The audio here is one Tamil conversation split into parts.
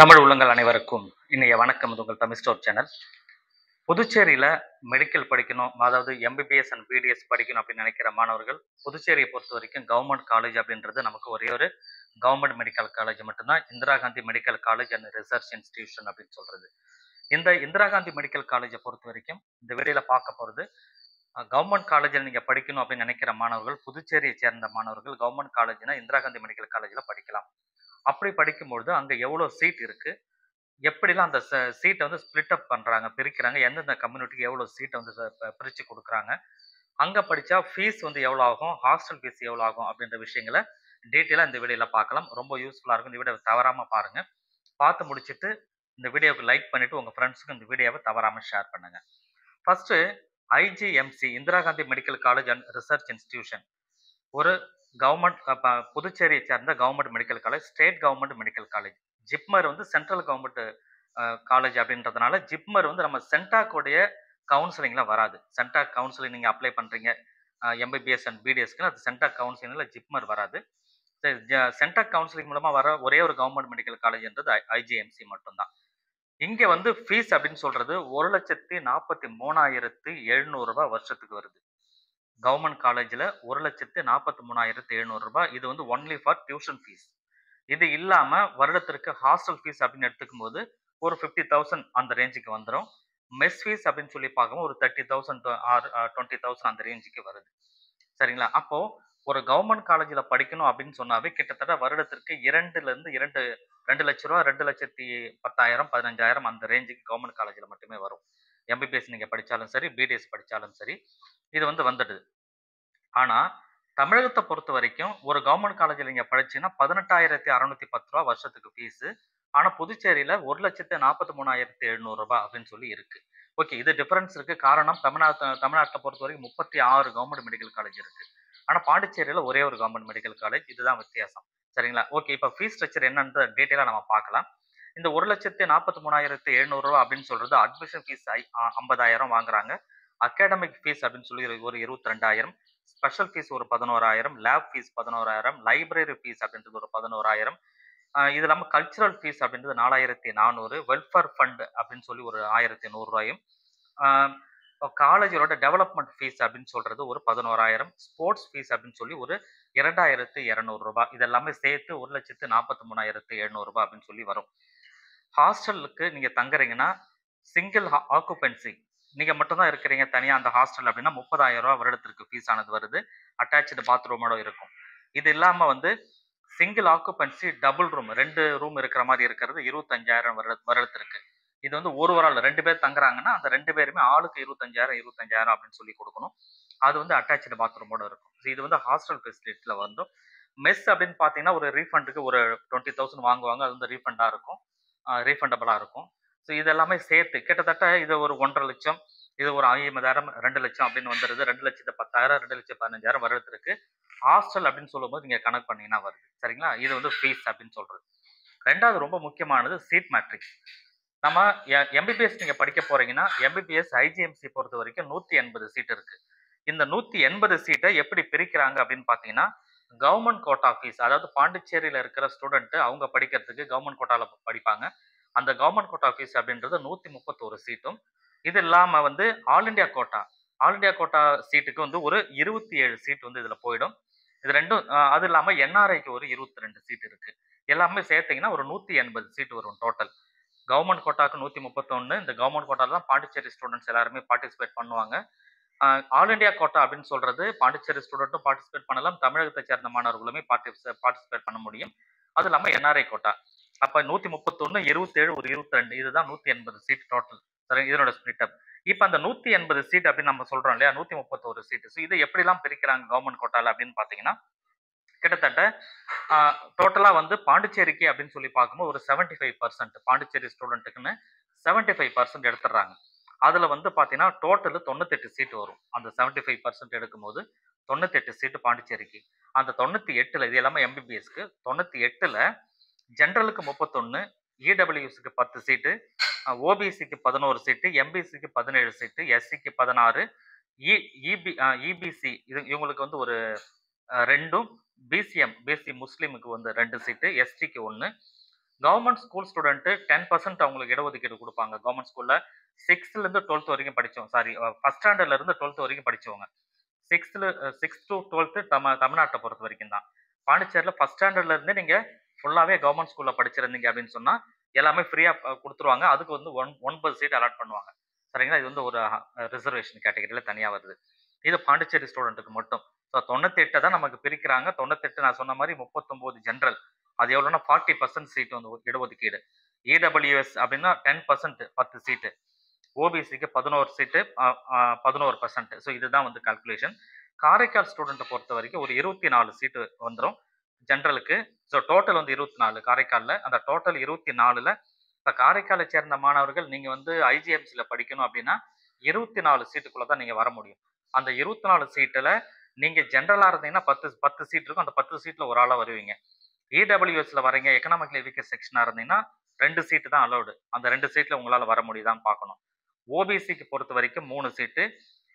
தமிழ் உள்ளங்கள் அனைவருக்கும் இன்றைய வணக்கம். இது உங்கள் தமிழ் ஸ்டோர் சேனல். புதுச்சேரியில் மெடிக்கல் படிக்கணும், அதாவது எம்பிபிஎஸ் அண்ட் பிடிஎஸ் படிக்கணும் அப்படின்னு நினைக்கிற மாணவர்கள், புதுச்சேரியை பொறுத்த வரைக்கும் கவர்மெண்ட் காலேஜ் அப்படின்றது நமக்கு ஒரே ஒரு கவர்மெண்ட் மெடிக்கல் காலேஜ் மட்டும்தான், Indira Gandhi medical college and research institution அப்படின்னு சொல்கிறது. இந்த இந்திரா காந்தி மெடிக்கல் காலேஜை பொறுத்த வரைக்கும் இந்த வீடியோவில் பார்க்க போகிறது, கவர்மெண்ட் காலேஜில் நீங்கள் படிக்கணும் அப்படின்னு நினைக்கிற மாணவர்கள், புதுச்சேரியை சேர்ந்த மாணவர்கள் கவர்மெண்ட் காலேஜ்னா இந்திரா காந்தி மெடிக்கல் காலேஜில் படிக்கலாம். அப்படி படிக்கும்பொழுது அங்கே எவ்வளோ சீட் இருக்குது, எப்படிலாம் அந்த சீட்டை வந்து ஸ்ப்ளிட் அப் பண்ணுறாங்க, பிரிக்கிறாங்க, எந்தெந்த கம்யூனிட்டிக்கு எவ்வளோ சீட்டை வந்து பிரித்து கொடுக்குறாங்க, அங்கே படித்தா ஃபீஸ் வந்து எவ்வளோ ஆகும், ஹாஸ்டல் ஃபீஸ் எவ்வளோ ஆகும் அப்படின்ற விஷயங்களை டீட்டெயிலாக இந்த வீடியோவில் பார்க்கலாம். ரொம்ப யூஸ்ஃபுல்லாக இருக்கும். இந்த வீடியோவை தவறாமல் பாருங்கள். பார்த்து முடிச்சுட்டு இந்த வீடியோவுக்கு லைக் பண்ணிவிட்டு உங்கள் ஃப்ரெண்ட்ஸுக்கு இந்த வீடியோவை தவறாமல் ஷேர் பண்ணுங்கள். First IGMC, Indira Gandhi medical college and research institution, ஒரு கவர்மெண்ட் புதுச்சேரியை சேர்ந்த government medical college, state government medical college. JIPMER வந்து சென்ட்ரல் கவர்மெண்ட் காலேஜ் அப்படின்றதுனால ஜிப்மர் வந்து நம்ம சென்டாக்குடைய கவுன்சிலிங்கில் வராது. சென்டாக் கவுன்சிலிங் நீங்கள் அப்ளை பண்ணுறீங்க எம்பிபிஎஸ் அண்ட் பிடிஎஸ்க்கு, அது சென்டாக் கவுன்சிலிங்கில் ஜிப்மர் வராது. சென்டாக் கவுன்சிலிங் மூலமாக வர ஒரே ஒரு கவர்மெண்ட் மெடிக்கல் காலேஜ்ன்றது ஐஜிஎம்சி மட்டும்தான். இங்கே வந்து ஃபீஸ் அப்படின்னு சொல்கிறது 1,43,700 ரூபாய் வருஷத்துக்கு வருது. கவர்மெண்ட் காலேஜில் 1,43,700 ரூபாய். இது வந்து ஒன்லி ஃபார் டியூஷன் ஃபீஸ். இது இல்லாமல் வருடத்திற்கு ஹாஸ்டல் ஃபீஸ் அப்படின்னு எடுத்துக்கும் போது ஒரு 50,000 அந்த ரேஞ்சுக்கு வந்துடும். மெஸ் ஃபீஸ் அப்படின்னு சொல்லி பார்க்கும்போது ஒரு 30,000 ஆர் 20,000 அந்த ரேஞ்சுக்கு வருது. சரிங்களா? அப்போது ஒரு கவர்மெண்ட் காலேஜில் படிக்கணும் அப்படின்னு சொன்னாவே கிட்டத்தட்ட வருடத்திற்கு 2 லட்ச ரூபா, 2,10,000, 15,000 அந்த ரேஞ்சுக்கு கவர்மெண்ட் காலேஜில் மட்டுமே வரும். எம்பிபிஎஸ் நீங்கள் படித்தாலும் சரி, பிடிஎஸ் படித்தாலும் சரி, இது வந்து வந்துடுது. ஆனால் தமிழகத்தை பொறுத்த வரைக்கும் ஒரு கவர்மெண்ட் காலேஜில் நீங்கள் படிச்சீங்கன்னா 18,610 ரூபா வருஷத்துக்கு ஃபீஸு. ஆனால் புதுச்சேரியில் 1,43,700 ரூபாய் அப்படின்னு சொல்லி இருக்கு. ஓகே, இது டிஃபரன்ஸ் இருக்கு. காரணம் தமிழ்நாட்டை பொறுத்த வரைக்கும் 36 கவர்மெண்ட் மெடிக்கல் காலேஜ் இருக்கு. ஆனால் பாண்டிச்சேரியில் ஒரே ஒரு கவர்மெண்ட் மெடிக்கல் காலேஜ். இதுதான் வித்தியாசம். சரிங்களா? ஓகே, இப்போ ஃபீஸ் ஸ்ட்ரக்சர் என்னன்ற டீட்டெயிலாக நம்ம பார்க்கலாம். இந்த 1,43,700 ரூபா அப்படின்னு சொல்றது அட்மிஷன் ஃபீஸ் 50,000 வாங்குறாங்க. அகாடமிக் ஃபீஸ் அப்படின்னு சொல்லி ஒரு 22,000, ஸ்பெஷல் ஃபீஸ் ஒரு 11,000, லேப் ஃபீஸ் 11,000, லைப்ரரி ஃபீஸ் அப்படின்றது ஒரு 11,000, இது இல்லாமல் கல்ச்சுரல் ஃபீஸ் அப்படின்றது 4,400, வெல்ஃபேர் ஃபண்ட் அப்படின்னு சொல்லி ஒரு 1,100 ரூபாயும், காலேஜோட டெவலப்மெண்ட் ஃபீஸ் அப்படின்னு சொல்றது ஒரு 11,000, ஸ்போர்ட்ஸ் ஃபீஸ் அப்படின்னு சொல்லி ஒரு 2,200 ரூபாய். இதெல்லாமே சேர்த்து 1,43,700 ரூபாய் அப்படின்னு சொல்லி வரும். ஹாஸ்டலுக்கு நீங்க தங்குறீங்கன்னா சிங்கிள் ஆக்குபென்சி, நீங்க மட்டும் தான் இருக்கிறீங்க தனியா அந்த ஹாஸ்டல் அப்படின்னா 30,000 ரூபாய் வருடத்திற்கு ஃபீஸ் ஆனது வருது. அட்டாச்சு பாத்ரூமோட இருக்கும். இது இல்லாம வந்து single occupancy double room, 2 room இருக்கிற மாதிரி இருக்கிறது 25,000 வருடத்திற்கு. இது வந்து ஒரு ஆள் 2 பேர் தங்குறாங்கன்னா அந்த 2 பேருமே ஆளுக்கு 25,000 அப்படின்னு சொல்லி கொடுக்கணும். அது வந்து அட்டாச்சு பாத்ரூமோட இருக்கும். இது வந்து ஹாஸ்டல் ஃபெசிலிட்டியில வந்துடும். மெஸ் அப்படின்னு பார்த்தீங்கன்னா ஒரு ரீஃபண்டுக்கு ஒரு 20,000 வாங்குவாங்க. அது வந்து ரீஃபண்டாக இருக்கும், ரீஃபண்டபிளாக இருக்கும். ஸோ இதெல்லாமே சேர்த்து கிட்டத்தட்ட இது ஒரு 1,50,000, இது ஒரு 50,000, 2 லட்சம் அப்படின்னு வந்துடுது. 2,10,000, 2,15,000 வருடத்திற்கு ஹாஸ்டல் அப்படின்னு சொல்லும்போது நீங்கள் கணக்கு பண்ணீங்கன்னா வருது. சரிங்களா? இது வந்து ஃபீஸ் அப்படின்னு சொல்றது. ரெண்டாவது ரொம்ப முக்கியமானது சீட் மேட்ரிக்ஸ். நம்ம எம்பிபிஎஸ் நீங்கள் படிக்க போறீங்கன்னா எம்பிபிஎஸ் ஐஜிஎம்சி பொறுத்த வரைக்கும் 180 சீட் இருக்கு. இந்த 180 சீட்டை எப்படி பிரிக்கிறாங்க அப்படின்னு பார்த்தீங்கன்னா, கவர்மெண்ட் கோட்டா ஃபீஸ், அதாவது பாண்டிச்சேரியில் இருக்கிற ஸ்டூடெண்ட் அவங்க படிக்கிறதுக்கு கவர்மெண்ட் கோட்டாவில் படிப்பாங்க. அந்த கவர்மெண்ட் கோட்டா ஃபீஸ் அப்படின்றது 131 சீட்டும், இது இல்லாமல் வந்து ஆல் இண்டியா கோட்டா சீட்டுக்கு வந்து ஒரு 27 சீட் வந்து இதில் போயிடும். இது ரெண்டும் அது இல்லாமல் என்ஆர்ஐக்கு ஒரு 22 சீட் இருக்கு. எல்லாமே சேர்த்தீங்கன்னா ஒரு 180 சீட் வரும் டோட்டல். கவர்மெண்ட் கோட்டாக்கு 131. இந்த கவர்மெண்ட் கோட்டால தான் பாண்டிச்சேரி ஸ்டூடெண்ட்ஸ் எல்லாருமே பார்ட்டிசிபேட் பண்ணுவாங்க. ஆல் இண்டியா கோட்டா அப்படின்னு சொல்றது பாண்டிச்சேரி ஸ்டூடெண்ட்டும் பார்ட்டிசிபேட் பண்ணலாம், தமிழகத்தை சேர்ந்த மாணவர்களுமே பார்ட்டிசிபேட் பண்ண முடியும். அது இல்லாமல் என்ஆர்ஐ கோட்டா. அப்போ 131, 27, ஒரு 22, இதுதான் 180 சீட் டோட்டல். சரி, இதனோட ஸ்பிளிட் அப். இப்போ அந்த 180 சீட் அப்படின்னு நம்ம சொல்றோம் இல்லையா, 131 சீட். ஸோ இதை எப்படிலாம் பிரிக்கிறாங்க கவர்மெண்ட் கோட்டால அப்படின்னு பார்த்தீங்கன்னா, கிட்டத்தட்ட டோட்டலா வந்து பாண்டிச்சேரிக்கு அப்படின்னு சொல்லி பார்க்கும்போது ஒரு 75% பாண்டிச்சேரி ஸ்டூடெண்ட்டுக்குன்னு 75% எடுத்துடுறாங்க. அதுல வந்து பாத்தீங்கன்னா டோட்டல் 98 சீட் வரும். அந்த 75% எடுக்கும்போது 98 சீட்டு பாண்டிச்சேரிக்கு. அந்த 98ல இது எல்லாமே எம்பிபிஎஸ்க்கு 98ல ஜென்ரலுக்கு 31, இடபிள்யூஎஸ்க்கு 10 சீட்டு, ஓபிசிக்கு 11 சீட்டு, எம்பிசிக்கு 17 சீட்டு, எஸ்சிக்கு 16, இபிசி இவங்களுக்கு வந்து ஒரு 2, பிசி முஸ்லீமுக்கு வந்து 2 சீட்டு, எஸ்டிக்கு 1, கவர்மெண்ட் ஸ்கூல் ஸ்டூடெண்ட் 10% அவங்களுக்கு இடஒதுக்கீடு குடுப்பாங்க. கவர்மெண்ட் ஸ்கூல்ல 6லேருந்து 12th வரைக்கும் படிச்சோம். சாரி ஃபர்ஸ்ட் ஸ்டாண்டர்ட்ல இருந்து 12th வரைக்கும் படிச்சவங்க. 6 டூ 12th தமிழ்நாட்ட பொறுத்த வரைக்கும் தான். பாண்டிச்சேரியில ஃபர்ஸ்ட் ஸ்டாண்டர்ட்ல இருந்தே நீங்க ஃபுல்லாவே கவர்மெண்ட் ஸ்கூல்ல படிச்சிருந்தீங்க அப்படின்னு சொன்னா, எல்லாமே ஃப்ரீயா குடுத்துருவாங்க. அதுக்கு வந்து 9 சீட் அலாட் பண்ணுவாங்க. சரிங்களா? இது வந்து ஒரு ரிசர்வேஷன் கேட்டகரியில தனியா வருது. இது பாண்டிச்சேரி ஸ்டூடெண்ட்க்கு மட்டும். ஸோ 98 தான் நமக்கு பிரிக்கிறாங்க. 98 நான் சொன்ன மாரி 39 ஜெனரல். அது எவ்வளோன்னா 40% சீட் வந்து இடஒதுக்கீடு. இடபிள்யூஎஸ் அப்படின்னா 10% 10 சீட்டு. ஓபிசிக்கு 11 சீட்டு 11%. ஸோ இதுதான் வந்து கால்குலேஷன். காரைக்கால் ஸ்டூடெண்ட்டை பொறுத்த வரைக்கும் ஒரு 24 சீட்டு வந்துரும் ஜென்ரலுக்கு. ஸோ டோட்டல் வந்து 24 காரைக்கால்ல. அந்த டோட்டல் 24ல இப்போ காரைக்காலை சேர்ந்த மாணவர்கள் நீங்க வந்து ஐஜிஎம்சில படிக்கணும் அப்படின்னா 24 சீட்டுக்குள்ள தான் நீங்க வர முடியும். அந்த 24 சீட்டுல நீங்க ஜென்ரலா இருந்தீங்கன்னா 10 சீட் இருக்கும். அந்த 10 சீட்ல ஒரு ஆளா வருவீங்க. இடபிள்யூஎஸ்ல வரீங்க, எக்கனாமிக்கலி வீக்கர் செக்ஷனா இருந்தீங்கன்னா 2 சீட்டு தான் அலௌடு. அந்த 2 சீட்ல உங்களால வர முடியுதான்னு பார்க்கணும். ஓபிசிக்கு பொறுத்த வரைக்கும் 3 சீட்டு.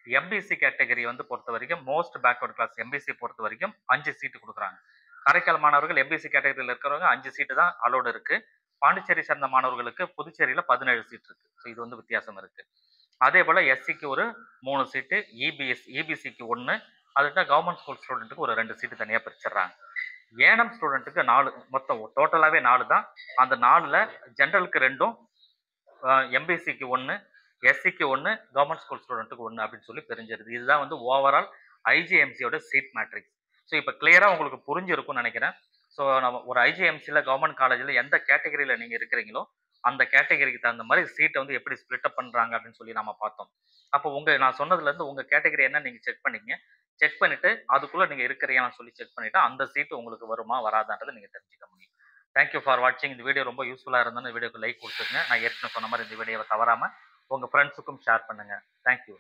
எம்பிசி கேட்டகரி வந்து பொறுத்த வரைக்கும் மோஸ்ட் பேக்வர்ட் கிளாஸ் எம்பிசி பொறுத்த வரைக்கும் 5 சீட்டு குடுக்குறாங்க. காரைக்கால் மாணவர்கள் எம்பிசி கேட்டகரியில இருக்கிறவங்க 5 சீட்டு தான் அலௌடு இருக்கு. பாண்டிச்சேரி சேர்ந்த மாணவர்களுக்கு புதுச்சேரியில 17 சீட் இருக்கு. ஸோ இது வந்து வித்தியாசம் இருக்கு. அதே போல எஸ்சிக்கு ஒரு 3 சீட்டு, இபிசிக்கு 1, அதுதான் கவர்மெண்ட் ஸ்கூல் ஸ்டூடெண்ட்டுக்கு ஒரு 2 சீட்டு தனியா பிரிச்சிடுறாங்க. ஏனம் ஸ்டூடெண்ட்டுக்கு 4 மொத்தம் டோட்டலாவே 4 தான். அந்த 4ல ஜெனரலுக்கு 2ம், எம்பிசிக்கு 1, எஸ்சிக்கு 1, கவர்மெண்ட் ஸ்கூல் ஸ்டூடெண்ட்டுக்கு 1 அப்படின்னு சொல்லி பிரிஞ்சிருது. இதுதான் வந்து ஓவரால் ஐஜிஎம்சியோட சீட் மேட்ரிக்ஸ். ஸோ இப்போ கிளியரா உங்களுக்கு புரிஞ்சிருக்கும்னு நினைக்கிறேன். ஸோ நம்ம ஒரு ஐஜிஎம்சியில் கவர்மெண்ட் காலேஜில் எந்த கேட்டகரியில் நீங்கள் இருக்கிறீங்களோ அந்த கேட்டகரிக்கு தகுந்த மாதிரி சீட்டை வந்து எப்படி ஸ்ப்ளிட் அப் பண்ணுறாங்க அப்படின்னு சொல்லி நம்ம பார்த்தோம். அப்போ நான் சொன்னதுலேருந்து உங்கள் கேட்டகரி என்ன நீங்கள் செக் பண்ணீங்க. செக் பண்ணிட்டு அதுக்குள்ளே நீங்கள் இருக்கிறீங்கன்னு சொல்லி செக் பண்ணிட்டு அந்த சீட்டு உங்களுக்கு வருமா வராதான்றதை நீங்கள் தெரிஞ்சுக்க முடியும். தேங்க்யூ ஃபார் வாட்சிங். இந்த வீடியோ ரொம்ப யூஸ்ஃபுல்லாக இருந்தால் இந்த வீடியோக்கு லைக் கொடுத்துருங்க. நான் ஏற்கனவே சொன்ன மாதிரி இந்த வீடியோவை தவறாமல் உங்கள் ஃப்ரெண்ட்ஸுக்கும் ஷேர் பண்ணுங்கள். தேங்க்யூ.